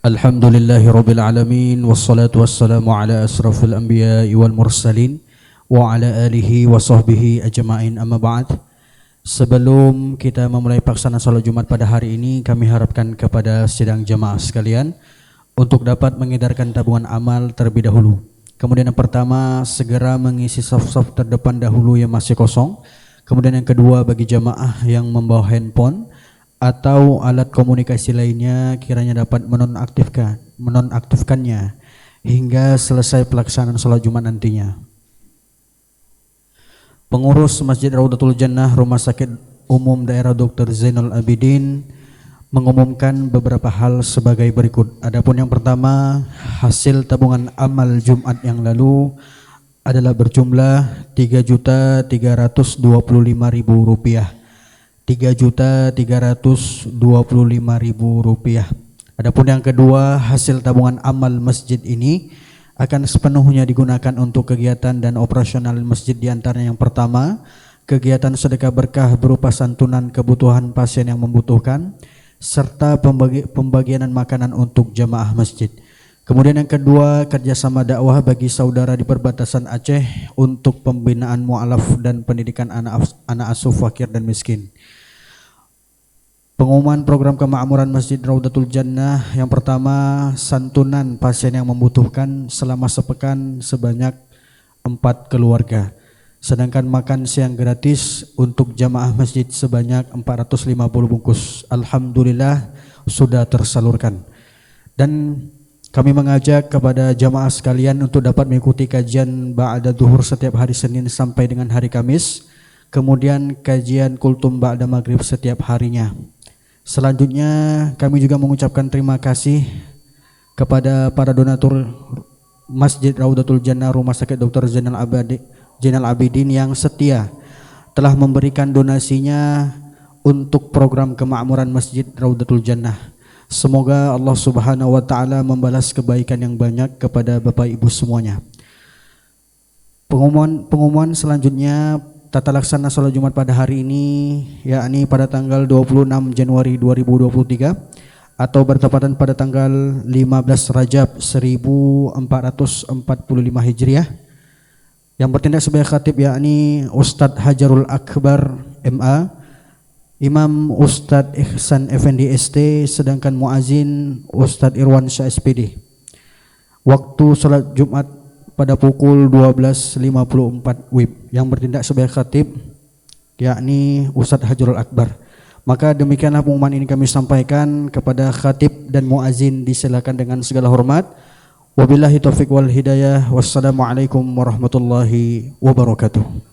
Alhamdulillahirabbil alamin wassalatu wassalamu ala asrafil anbiya'i wal mursalin wa ala alihi wa sahbihi ajma'in, amma ba'd. Sebelum kita memulai pelaksanaan salat Jumat pada hari ini, kami harapkan kepada sidang jamaah sekalian untuk dapat mengedarkan tabungan amal terlebih dahulu. Kemudian yang pertama, segera mengisi saf-saf terdepan dahulu yang masih kosong. Kemudian yang kedua, bagi jamaah yang membawa handphone atau alat komunikasi lainnya, kiranya dapat menonaktifkannya hingga selesai pelaksanaan salat Jumat nantinya. Pengurus Masjid Raudatul Jannah Rumah Sakit Umum Daerah Dr. Zainal Abidin mengumumkan beberapa hal sebagai berikut. Adapun yang pertama, hasil tabungan amal Jumat yang lalu adalah berjumlah Rp3.325.000. Rp3.325.000. Adapun yang kedua, hasil tabungan amal masjid ini akan sepenuhnya digunakan untuk kegiatan dan operasional masjid, diantaranya yang pertama, kegiatan sedekah berkah berupa santunan kebutuhan pasien yang membutuhkan serta pembagian makanan untuk jamaah masjid. Kemudian yang kedua, kerjasama dakwah bagi saudara di perbatasan Aceh untuk pembinaan mu'alaf dan pendidikan anak asuh fakir dan miskin. Pengumuman program kemakmuran Masjid Raudatul Jannah yang pertama, santunan pasien yang membutuhkan selama sepekan sebanyak 4 keluarga. Sedangkan makan siang gratis untuk jamaah masjid sebanyak 450 bungkus. Alhamdulillah sudah tersalurkan. Dan kami mengajak kepada jamaah sekalian untuk dapat mengikuti kajian ba'da duhur setiap hari Senin sampai dengan hari Kamis. Kemudian kajian kultum ba'da maghrib setiap harinya. Selanjutnya kami juga mengucapkan terima kasih kepada para donatur Masjid Raudatul Jannah Rumah Sakit Dr. Zainal Abidin yang setia telah memberikan donasinya untuk program kemakmuran Masjid Raudatul Jannah. Semoga Allah Subhanahu wa taala membalas kebaikan yang banyak kepada Bapak Ibu semuanya. Pengumuman selanjutnya, tata laksana salat Jumat pada hari ini, yakni pada tanggal 26 Januari 2023 atau bertepatan pada tanggal 15 Rajab 1445 Hijriah. Yang bertindak sebagai khatib yakni Ustadz Hajarul Akbar MA, Imam Ustadz Ihsan Effendi ST, sedangkan muazin Ustadz Irwan Syah SPD. Waktu salat Jumat pada pukul 12.54 WIB. Yang bertindak sebagai khatib yakni Ustadz Hajarul Akbar. Maka demikianlah pengumuman ini kami sampaikan kepada khatib dan muazin, disilakan dengan segala hormat. Wabillahi taufiq wal hidayah. Wassalamualaikum warahmatullahi wabarakatuh.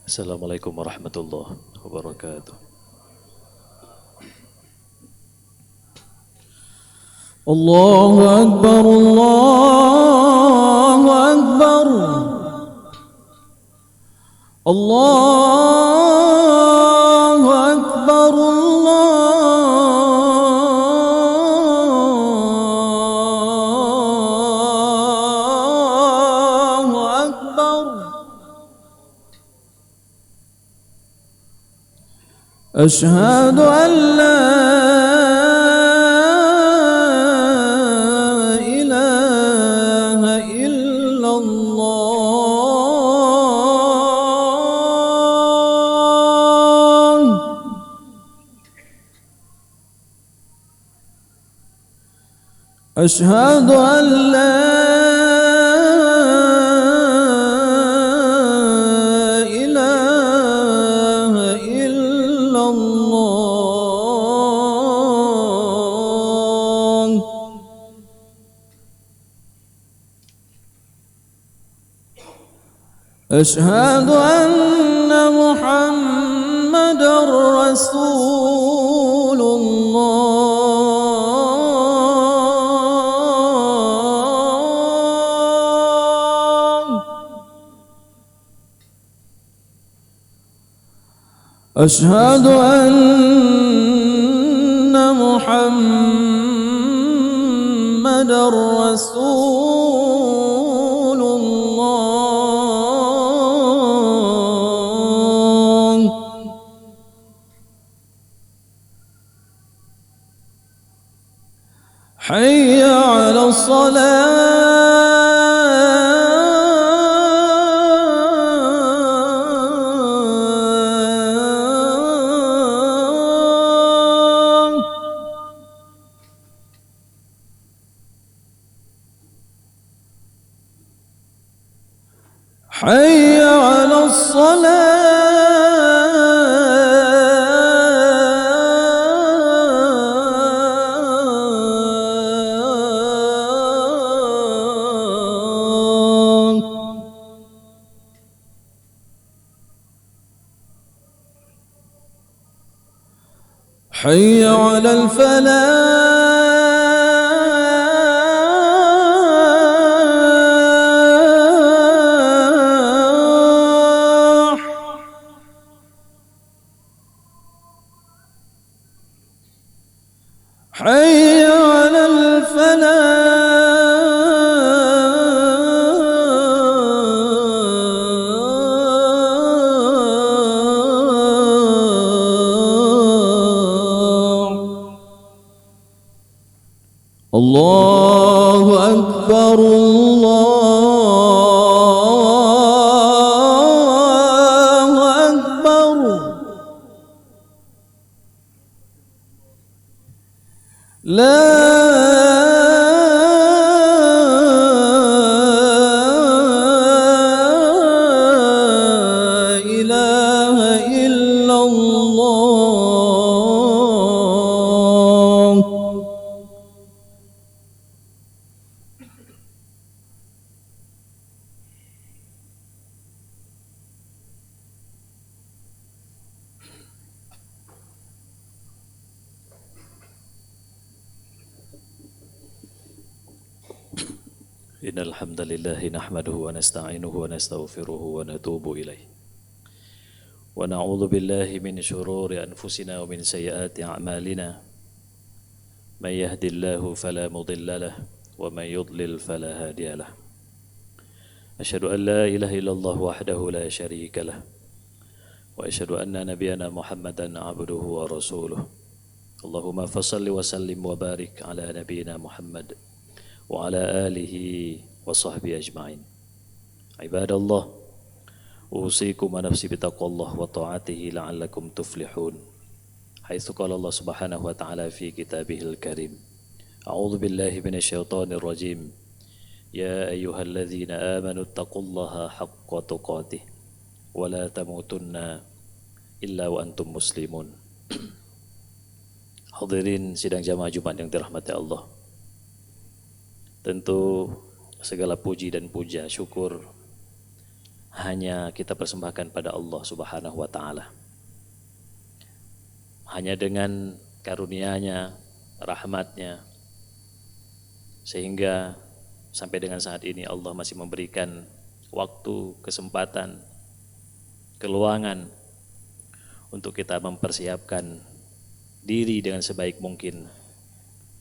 Assalamualaikum warahmatullahi wabarakatuh. Allahu Akbar, Allahu Akbar, Allahu Akbar, Allahu Akbar. أشهد أن لا إله إلا الله. أشهد أن لا أشهد أن محمدًا رسول الله. أشهد أن محمد رسول الله. حي على الصلاة. حي على الصلاة. حي على الفلاح. حي على الفلاح. الله أكبر الله أكبر. لا إله إلا الله. إن الحمد لله نحمده ونستعينه ونستغفره ونتوب إليه ونعوذ بالله من شرور أنفسنا ومن سيئات أعمالنا من يهد الله فلا مضل له ومن يضلل فلا هادي له أشهد أن لا إله إلا الله وحده لا شريك له وأشهد أن نبينا محمدا عبده ورسوله اللهم فصل وسلم وبارك على نبينا محمد وعلى آله وصحبه أجمعين. عباد الله أوصيكم ونفسي بتقوى الله وطاعته لعلكم تفلحون حيث قال الله سبحانه وتعالى في كتابه الكريم أعوذ بالله من الشيطان الرجيم يا أيها الذين آمنوا اتقوا الله حق تقاته ولا تموتن إلا وأنتم مسلمون. Hadirin sidang jamaah Jumat yang dirahmati Allah. Tentu segala puji dan puja syukur hanya kita persembahkan pada Allah Subhanahu wa taala. Hanya dengan karunia-Nya, rahmat-Nya sehingga sampai dengan saat ini Allah masih memberikan waktu, kesempatan, keluangan untuk kita mempersiapkan diri dengan sebaik mungkin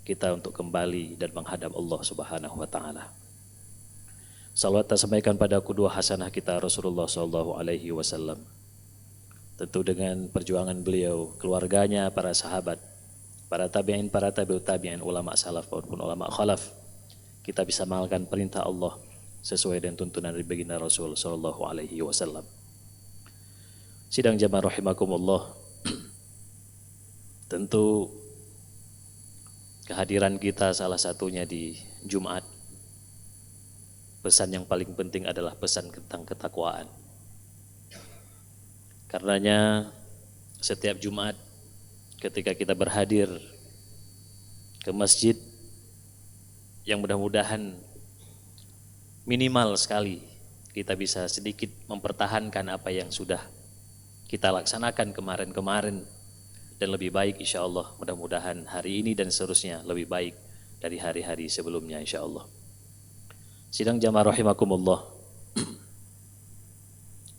kita untuk kembali dan menghadap Allah Subhanahu wa taala. Salawat kita sampaikan pada qudwah hasanah kita Rasulullah sallallahu alaihi wasallam. Tentu dengan perjuangan beliau, keluarganya, para sahabat, para tabi'in, para tabi'ut tabi'in, ulama salaf maupun ulama khalaf, kita bisa mengamalkan perintah Allah sesuai dengan tuntunan dari baginda Rasul sallallahu alaihi wasallam. Sidang jamaah rahimakumullah. Tentu kehadiran kita salah satunya di Jumat. Pesan yang paling penting adalah pesan tentang ketakwaan. Karenanya setiap Jumat ketika kita berhadir ke masjid yang mudah-mudahan minimal sekali kita bisa sedikit mempertahankan apa yang sudah kita laksanakan kemarin-kemarin dan lebih baik insya Allah, mudah-mudahan hari ini dan seterusnya lebih baik dari hari-hari sebelumnya insya Allah. Sidang jamaah rahimakumullah.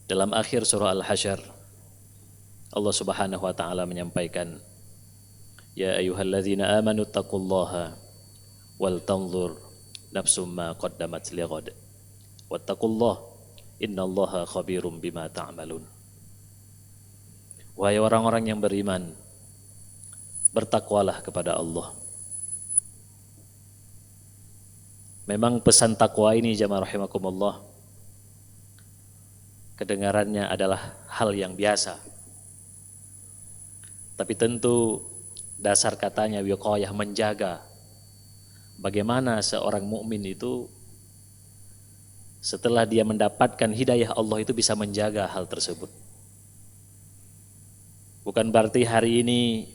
Dalam akhir surah Al-Hasyr Allah Subhanahu wa taala menyampaikan, ya ayyuhalladzina amanu taqullaha wal tanzur nafsum ma qaddamat lighad wattaqullaha innallaha khabirum bima ta'malun. Wahai orang-orang yang beriman, bertakwalah kepada Allah. Memang pesan takwa ini jamaah rahimakumullah, kedengarannya adalah hal yang biasa. Tapi tentu dasar katanya wiqayah, menjaga. Bagaimana seorang mukmin itu setelah dia mendapatkan hidayah Allah itu bisa menjaga hal tersebut. Bukan berarti hari ini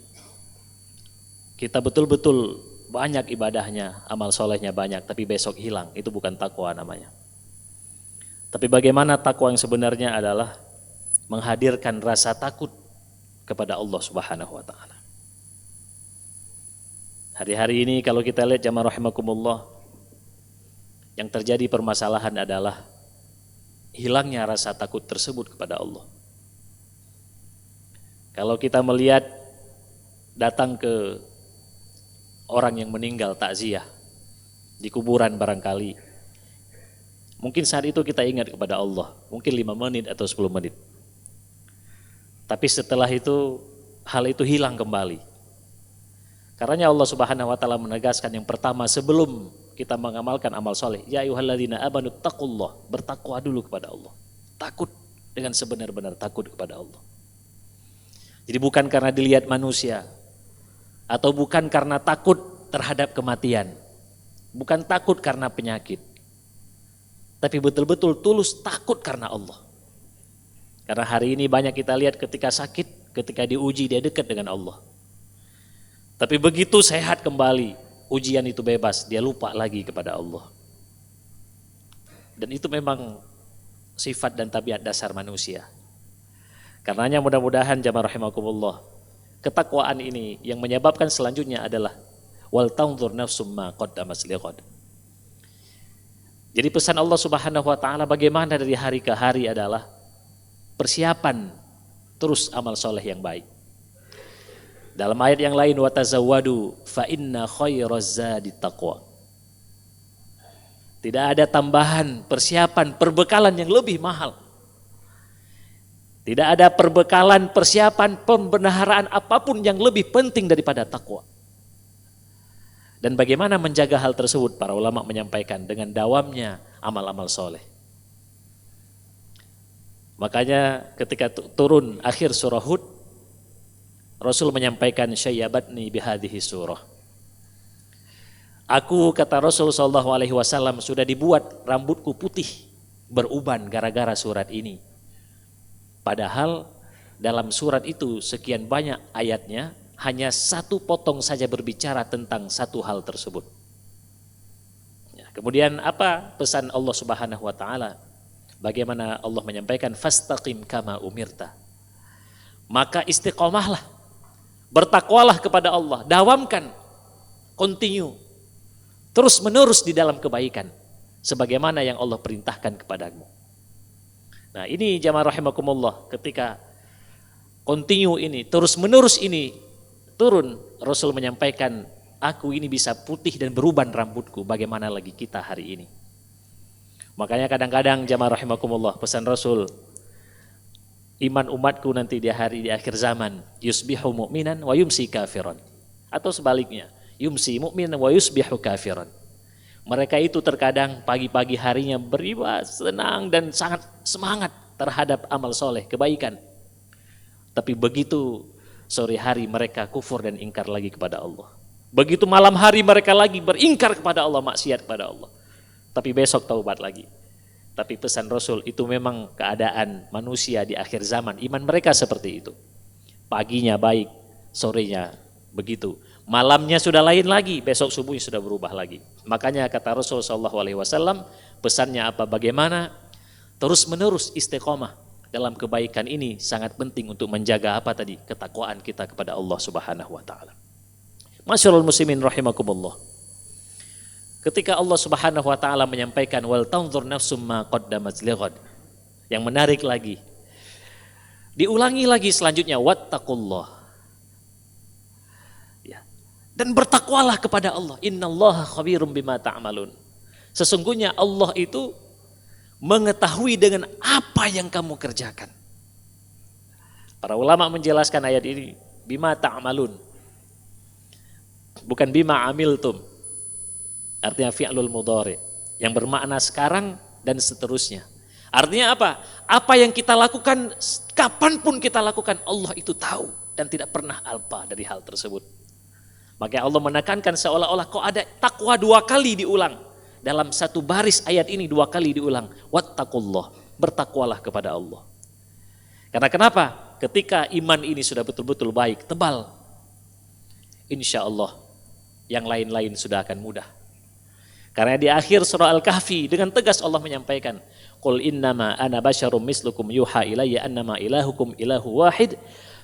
kita betul-betul banyak ibadahnya, amal solehnya banyak, tapi besok hilang. Itu bukan takwa namanya. Tapi bagaimana takwa yang sebenarnya adalah menghadirkan rasa takut kepada Allah Subhanahu wa taala. Hari-hari ini kalau kita lihat jamaah rahimakumullah, yang terjadi permasalahan adalah hilangnya rasa takut tersebut kepada Allah. Kalau kita melihat datang ke orang yang meninggal takziah di kuburan barangkali, mungkin saat itu kita ingat kepada Allah, mungkin 5 menit atau 10 menit. Tapi setelah itu hal itu hilang kembali. Karena Allah Subhanahu wa taala menegaskan yang pertama sebelum kita mengamalkan amal soleh, ya ayyuhalladzina amanu taqullah, bertakwa dulu kepada Allah. Takut dengan sebenar-benar takut kepada Allah. Jadi bukan karena dilihat manusia, atau bukan karena takut terhadap kematian, bukan takut karena penyakit, tapi betul-betul tulus takut karena Allah. Karena hari ini banyak kita lihat ketika sakit, ketika diuji dia dekat dengan Allah. Tapi begitu sehat kembali, ujian itu bebas, dia lupa lagi kepada Allah. Dan itu memang sifat dan tabiat dasar manusia. Karenanya mudah-mudahan jamaah rahimakumullah, ketakwaan ini yang menyebabkan selanjutnya adalah wal tanzur nafsum ma qaddamat lighad. Jadi pesan Allah Subhanahu wa taala bagaimana dari hari ke hari adalah persiapan terus amal soleh yang baik. Dalam ayat yang lain, watazawwadu fa inna khairaz zadi taqwa. Tidak ada tambahan persiapan perbekalan yang lebih mahal. Tidak ada perbekalan persiapan pembenaran apapun yang lebih penting daripada takwa. Dan bagaimana menjaga hal tersebut, para ulama menyampaikan dengan dawamnya amal-amal soleh. Makanya ketika turun akhir surah Hud, Rasul menyampaikan syayyabatni bihadhihi surah. Aku, kata Rasul SAW, sudah dibuat rambutku putih beruban gara-gara surat ini. Padahal dalam surat itu sekian banyak ayatnya, hanya satu potong saja berbicara tentang satu hal tersebut. Ya, kemudian apa pesan Allah Subhanahu wa taala? Bagaimana Allah menyampaikan fastaqim kama umirta. Maka istiqomahlah, bertakwalah kepada Allah, dawamkan, continue, terus menerus di dalam kebaikan sebagaimana yang Allah perintahkan kepadamu. Nah, ini jamaah rahimakumullah, ketika continue ini, terus menerus ini turun, Rasul menyampaikan, aku ini bisa putih dan beruban rambutku, bagaimana lagi kita hari ini. Makanya kadang-kadang jamaah rahimakumullah, pesan Rasul, iman umatku nanti di akhir zaman, yusbihu mu'minan wa yumsi kafiran. Atau sebaliknya, yumsi mu'minan wa yusbihu kafiran. Mereka itu terkadang pagi-pagi harinya beribadah, senang dan sangat semangat terhadap amal soleh, kebaikan. Tapi begitu sore hari mereka kufur dan ingkar lagi kepada Allah. Begitu malam hari mereka lagi beringkar kepada Allah, maksiat kepada Allah. Tapi besok taubat lagi. Tapi pesan Rasul itu memang keadaan manusia di akhir zaman, iman mereka seperti itu. Paginya baik, sorenya begitu. Malamnya sudah lain lagi, besok subuhnya sudah berubah lagi. Makanya kata Rasul SAW, pesannya apa? Bagaimana terus menerus istiqomah dalam kebaikan ini sangat penting untuk menjaga apa tadi? Ketakwaan kita kepada Allah Subhanahu wa taala. Masyaallah muslimin rahimakumullah. Ketika Allah Subhanahu wa taala menyampaikan wal tanzur nafsum ma qaddamat lighad, yang menarik lagi, Diulangi lagi selanjutnya, wattaqullah. Ya. Dan bertakwalah kepada Allah. Innallaha khabirum bima ta'malun. Sesungguhnya Allah itu mengetahui dengan apa yang kamu kerjakan. Para ulama menjelaskan ayat ini, bima ta'malun. Bukan bima amiltum. Artinya fi'lul mudhari, yang bermakna sekarang dan seterusnya. Artinya apa? Apa yang kita lakukan, kapanpun kita lakukan, Allah itu tahu dan tidak pernah alpa dari hal tersebut. Makanya Allah menekankan seolah-olah kok ada takwa 2 kali diulang. Dalam satu baris ayat ini 2 kali diulang. Wattaqullah, bertakwalah kepada Allah. Karena kenapa? Ketika iman ini sudah betul-betul baik, tebal, insya Allah yang lain-lain sudah akan mudah. Karena di akhir surah Al-Kahfi dengan tegas Allah menyampaikan, Qul innama ana basyarum mislukum yuha ilayya annama ilahukum ilahu wahid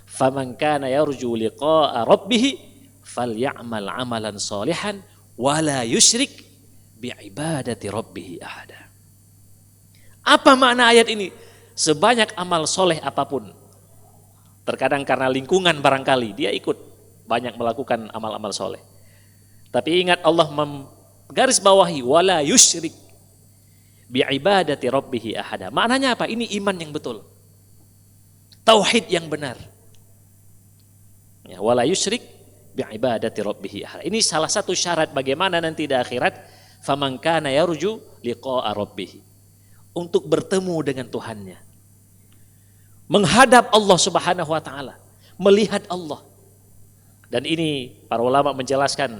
faman kana yarju liqa'a rabbih falyamal amalan salihan wala yusyrik bi'ibadati rabbih ahada. Apa makna ayat ini? Sebanyak amal soleh apapun, terkadang karena lingkungan barangkali dia ikut banyak melakukan amal-amal soleh, tapi ingat Allah garis bawahi wala yusyrik bi'ibadati rabbih ahada. Maknanya apa? Ini iman yang betul, tauhid yang benar. Ya, wala yusyrik bi'ibadati rabbih ahada. Ini salah satu syarat bagaimana nanti di akhirat, faman kana yarju liqa'a rabbih, untuk bertemu dengan Tuhannya, menghadap Allah Subhanahu wa taala, melihat Allah. Dan ini para ulama menjelaskan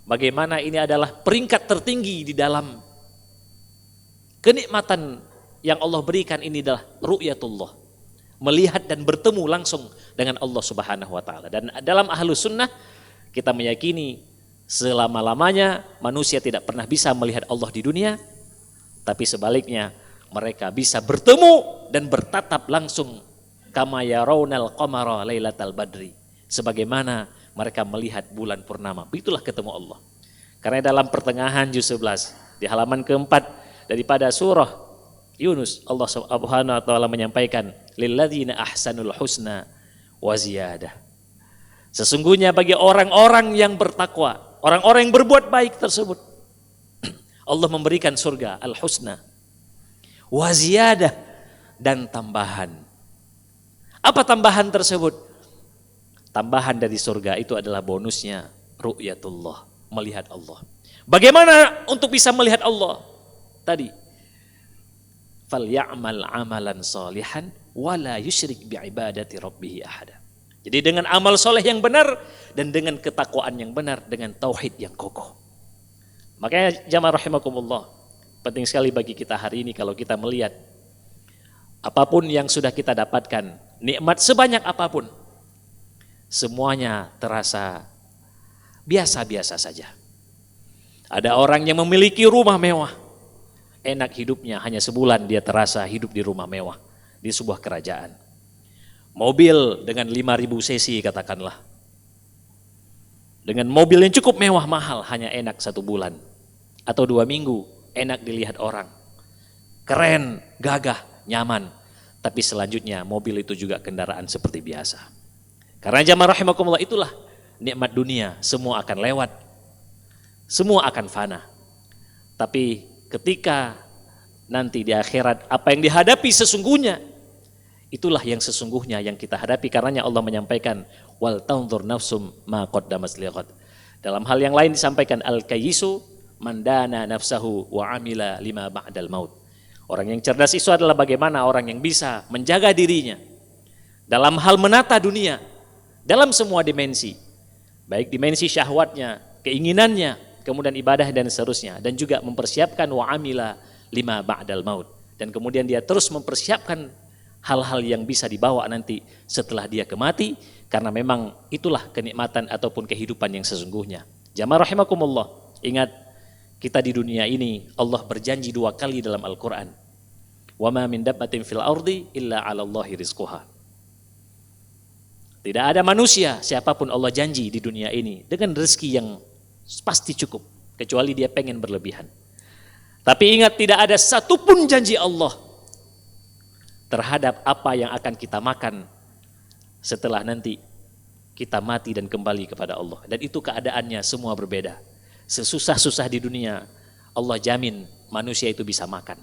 bagaimana ini adalah peringkat tertinggi di dalam kenikmatan yang Allah berikan. Ini adalah ru'yatullah, melihat dan bertemu langsung dengan Allah Subhanahu wa taala. Dan dalam Ahlus Sunnah kita meyakini selama-lamanya manusia tidak pernah bisa melihat Allah di dunia, tapi sebaliknya mereka bisa bertemu dan bertatap langsung kama yarawnal qamara lailatal badri, sebagaimana mereka melihat bulan purnama. Itulah ketemu Allah. Karena dalam pertengahan juz 11 di halaman keempat daripada surah Yunus, Allah Subhanahu wa taala menyampaikan lilladzina ahsanul husna wa ziyadah. Sesungguhnya bagi orang-orang yang bertakwa, orang-orang yang berbuat baik tersebut, Allah memberikan surga al-husna wa ziyadah, dan tambahan. Apa tambahan tersebut? Tambahan dari surga itu adalah bonusnya ru'yatullah, melihat Allah. Bagaimana untuk bisa melihat Allah? Tadi falyamal amalan salihan wala yusyrik bi'ibadati rabbih ahada. Jadi dengan amal soleh yang benar dan dengan ketakwaan yang benar, dengan tauhid yang kokoh. Makanya jamaah rahimakumullah, penting sekali bagi kita hari ini kalau kita melihat apapun yang sudah kita dapatkan, nikmat sebanyak apapun, semuanya terasa biasa-biasa saja. Ada orang yang memiliki rumah mewah, enak hidupnya, hanya sebulan dia terasa hidup di rumah mewah, di sebuah kerajaan. Mobil dengan 5.000 cc katakanlah, dengan mobil yang cukup mewah mahal, hanya enak 1 bulan atau 2 minggu, enak dilihat orang, keren, gagah, nyaman. Tapi selanjutnya mobil itu juga kendaraan seperti biasa. Karena jamaah rahimakumullah, itulah nikmat dunia, semua akan lewat, semua akan fana. Tapi ketika nanti di akhirat apa yang dihadapi sesungguhnya, itulah yang sesungguhnya yang kita hadapi. Karenanya Allah menyampaikan wal tanzur nafsum ma qaddamat liqad. Dalam hal yang lain disampaikan al-kayyisu man dana nafsahu wa amila lima ba'dal maut. Orang yang cerdas itu adalah bagaimana orang yang bisa menjaga dirinya dalam hal menata dunia, dalam semua dimensi, baik dimensi syahwatnya, keinginannya, kemudian ibadah dan seterusnya, dan juga mempersiapkan wa amila lima ba'dal maut, dan kemudian dia terus mempersiapkan hal-hal yang bisa dibawa nanti setelah dia kemati, karena memang itulah kenikmatan ataupun kehidupan yang sesungguhnya. Jamaah rahimakumullah, ingat kita di dunia ini Allah berjanji 2 kali dalam Al-Quran, wa ma min dabbatin fil ardi illa 'ala Allahi rizquha. Tidak ada manusia siapapun Allah janji di dunia ini dengan rezeki yang pasti cukup, kecuali dia pengen berlebihan. Tapi ingat, tidak ada satupun janji Allah terhadap apa yang akan kita makan setelah nanti kita mati dan kembali kepada Allah. Dan itu keadaannya semua berbeda. Sesusah-susah di dunia, Allah jamin manusia itu bisa makan.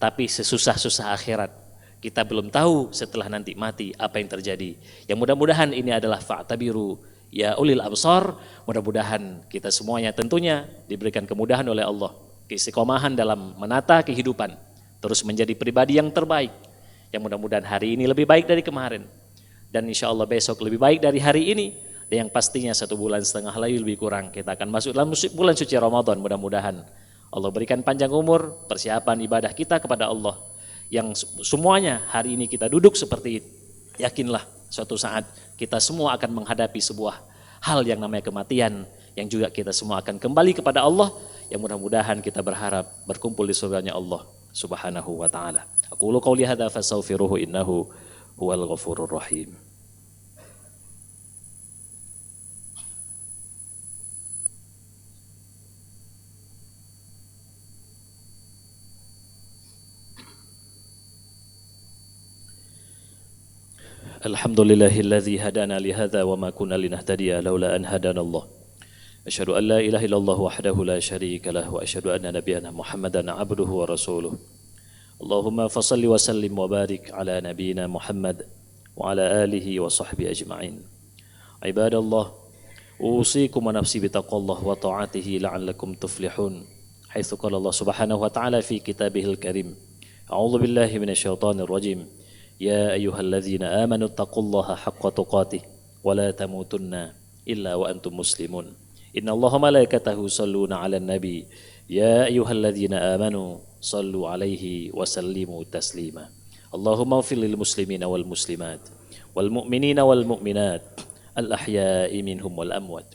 Tapi sesusah-susah akhirat, kita belum tahu setelah nanti mati apa yang terjadi. Yang mudah-mudahan ini adalah fa'tabiru ya ulil absar. Mudah-mudahan kita semuanya tentunya diberikan kemudahan oleh Allah, keistiqomahan dalam menata kehidupan, terus menjadi pribadi yang terbaik. Yang mudah-mudahan hari ini lebih baik dari kemarin, dan insya Allah besok lebih baik dari hari ini. Dan yang pastinya 1,5 bulan lagi lebih kurang kita akan masuk dalam bulan suci Ramadan. Mudah-mudahan Allah berikan panjang umur, persiapan ibadah kita kepada Allah, yang semuanya hari ini kita duduk seperti itu. Yakinlah suatu saat kita semua akan menghadapi sebuah hal yang namanya kematian, yang juga kita semua akan kembali kepada Allah, yang mudah-mudahan kita berharap berkumpul di surganya Allah Subhanahu wa ta'ala. Aqulu qawli hadza fastaghfiruhu innahu huwal ghafurur rahim. Alhamdulillahilladzi hadana li hadza wa ma kunna linahtadiya laula an hadana Allah. Asyhadu an la ilaha illallah wahdahu la syarika lah wa asyhadu anna nabiyyana Muhammadan abduhu wa rasuluh. Allahumma fashalli wa sallim wa barik ala nabiyyina Muhammad wa ala alihi wa sahbihi ajma'in. Ibadallah, usikum wa nafsi bitaqwallah wa ta'atihi la'allakum tuflihun. Haitsu qala Allah Subhanahu wa ta'ala fi kitabihil karim. A'udzu billahi minasyaitonir rajim. Ya ayyuhalladzina amanu taqullaha haqqa tuqatih wa la tamutunna illa wa antum muslimun. Innallaha malaikatahu yusholluna 'alan nabi. Ya ayyuhalladzina amanu shallu 'alaihi wa sallimu taslima. Allahumma ighfir lil muslimina wal muslimat wal mu'minina wal mu'minat al ahya'i minhum wal amwat.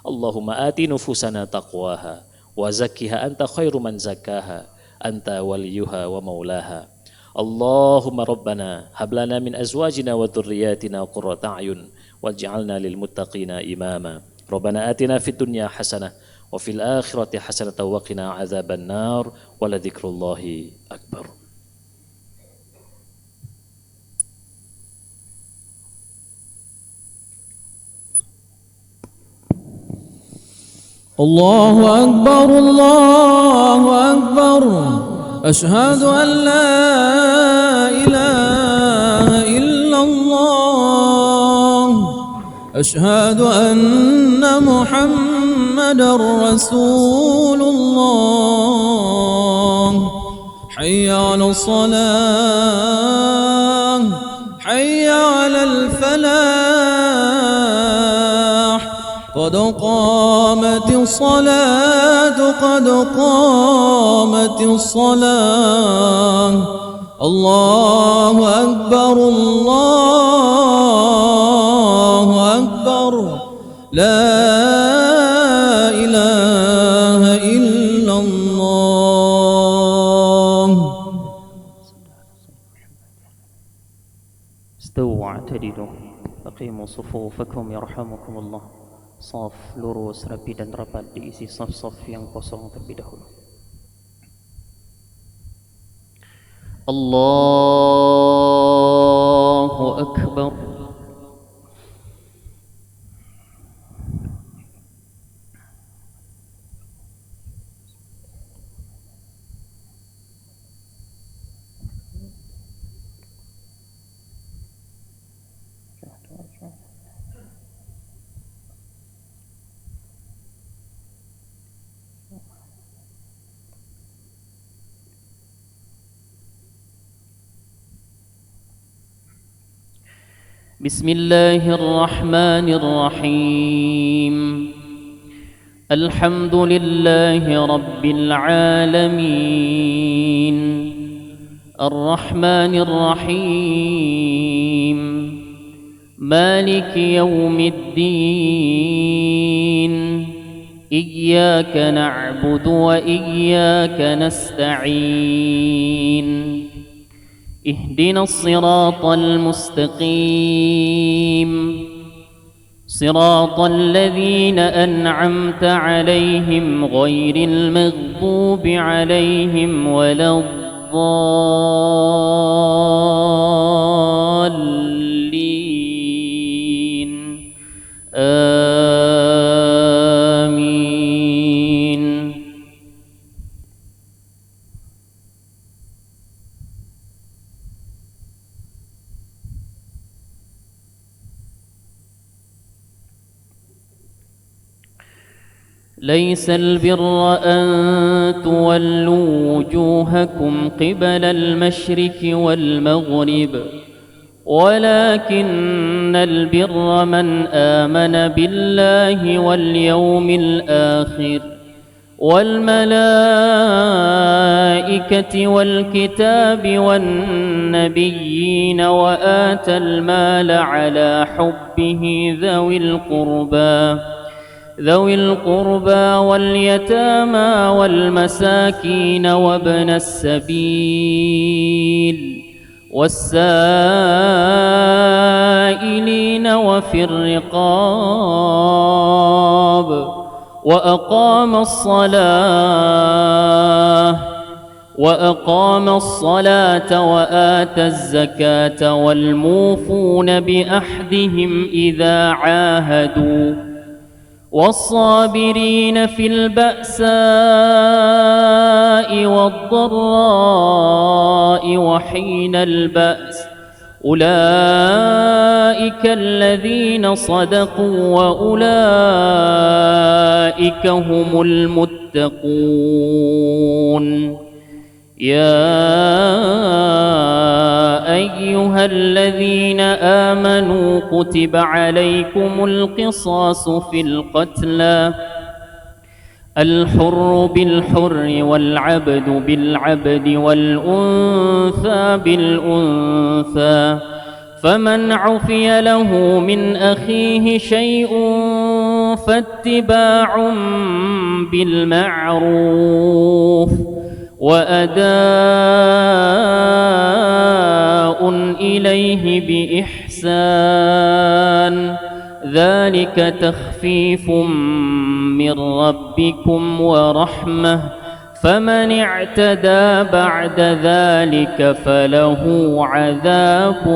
Allahumma ati nufusana taqwaha wa zakkiha anta khairu man zakkaha anta waliyuha wa maulaha. Allahumma rabbana hablana min azwajina wa dhurriyyatina qurrata a'yun waj'alna lil muttaqina imama. Rabbana atina fid dunya hasanah wa fil akhirati hasanah wa qina adzaban nar wa la dzikrullahi akbar. Allahu akbar, Allahu akbar. أشهد أن لا إله إلا الله أشهد أن محمدا رسول الله حي على الصلاة حي على الفلاح قد قامت الصلاة قد قامت الصلاة الله أكبر الله أكبر لا إله إلا الله. استووا واعتدلوا أقيموا صفوفكم يرحمكم الله. Saf lurus, rapi dan rapat, diisi saf-saf yang kosong terlebih dahulu. Allahu Akbar. بسم الله الرحمن الرحيم. الحمد لله رب العالمين الرحمن الرحيم مالك يوم الدين إياك نعبد وإياك نستعين اهدنا الصراط المستقيم صراط الذين أنعمت عليهم غير المغضوب عليهم ولا الضالين. الضالين آمين. ليس البر أن تولوا وجوهكم قبل المشرق والمغرب ولكن البر من آمن بالله واليوم الآخر والملائكة والكتاب والنبيين وآتى المال على حبه ذوي القربى واليتامى والمساكين وابن السبيل والسائلين وفي الرقاب وأقام الصلاة وآتى الزكاة والموفون بأحدهم إذا عاهدوا والصابرين في البأساء والضراء وحين البأس أولئك الذين صدقوا وأولئك هم المتقون. يا أيها الذين آمنوا كتب عليكم القصاص في القتلى الحر بالحر والعبد بالعبد والأنثى بالأنثى فمن عفي له من أخيه شيء فاتباع بالمعروف وأداء إليه بإحسان ذلك تخفيف من ربكم ورحمة فمن اعتدى بعد ذلك فله عذاب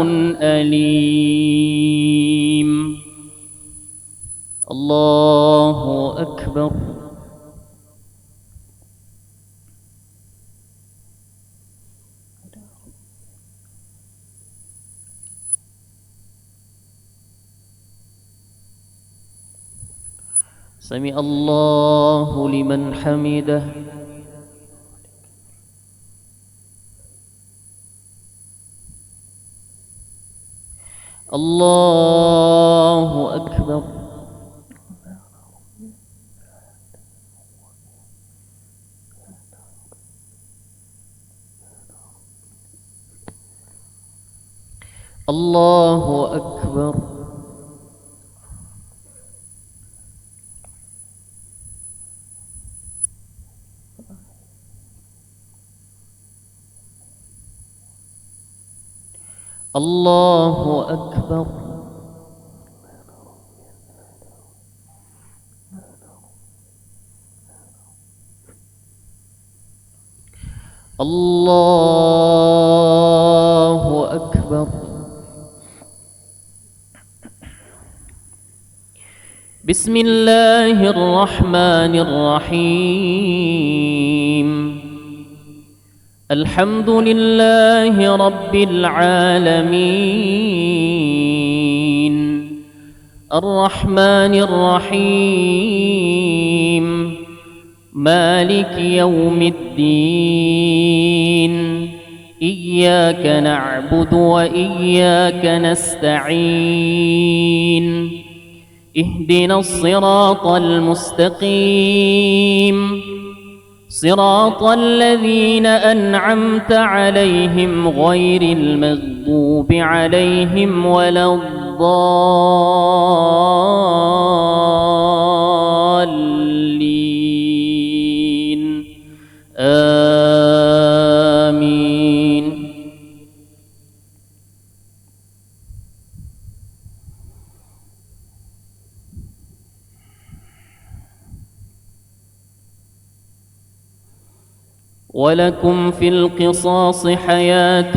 أليم. الله أكبر. سمع الله لمن حمده. الله أكبر. الله أكبر. الله أكبر. الله أكبر. بسم الله الرحمن الرحيم. الحمد لله رب العالمين الرحمن الرحيم مالك يوم الدين إياك نعبد وإياك نستعين اهدنا الصراط المستقيم صراط الذين أنعمت عليهم غير المغضوب عليهم ولا الضالين آمين. ولكم في القصاص حياة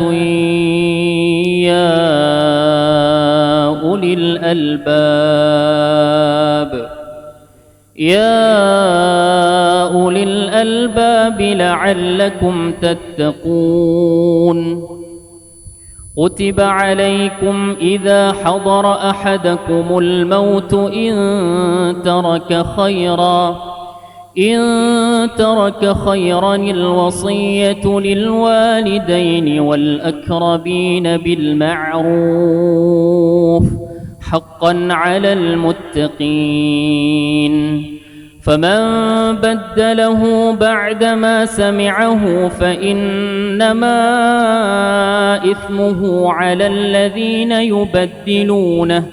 يا أولي الألباب لعلكم تتقون كتب عليكم إذا حضر أحدكم الموت إن ترك خيرا الوصية للوالدين والأقربين بالمعروف حقا على المتقين فمن بدله بعدما سمعه فإنما إثمه على الذين يبدلونه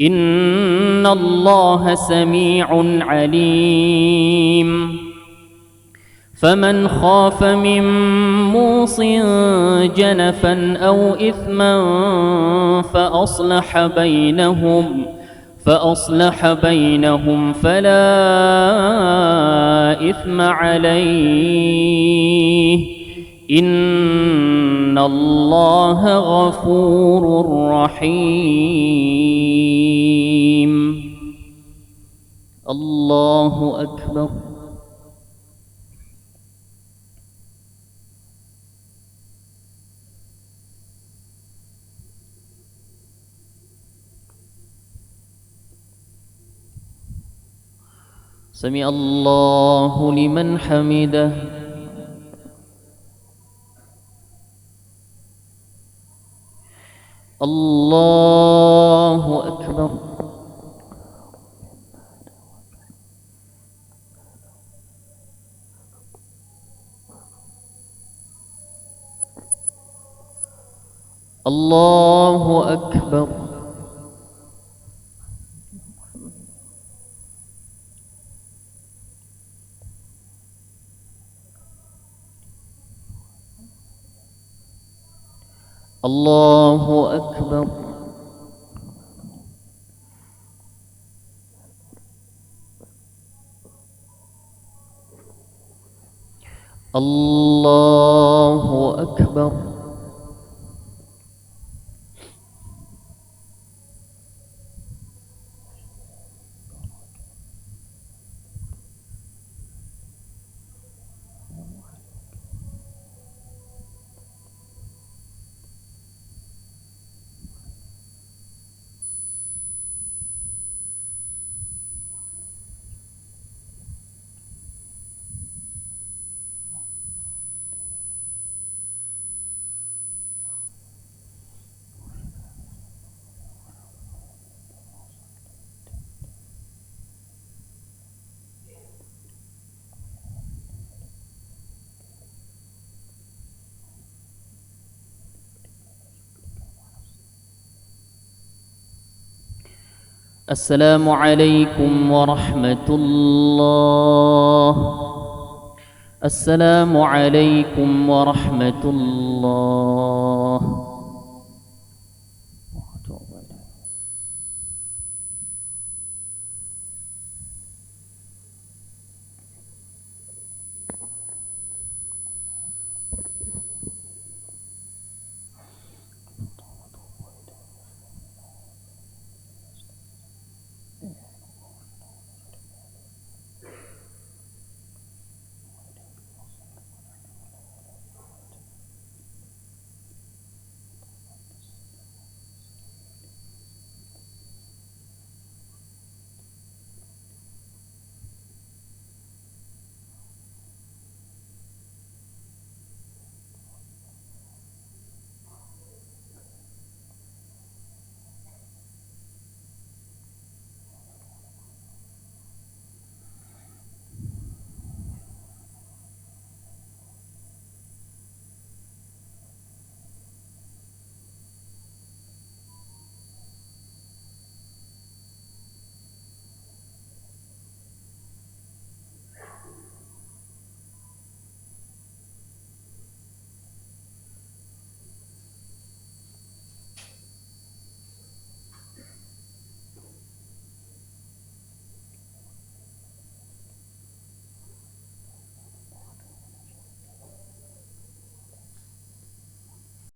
إن الله سميع عليم فمن خاف من موص جنفا أو إثما فأصلح بينهم فلا إثم عليه إن الله غفور رحيم الله أكبر سمع الله لمن حمده الله أكبر الله أكبر الله أكبر الله أكبر السلام عليكم ورحمة الله السلام عليكم ورحمة الله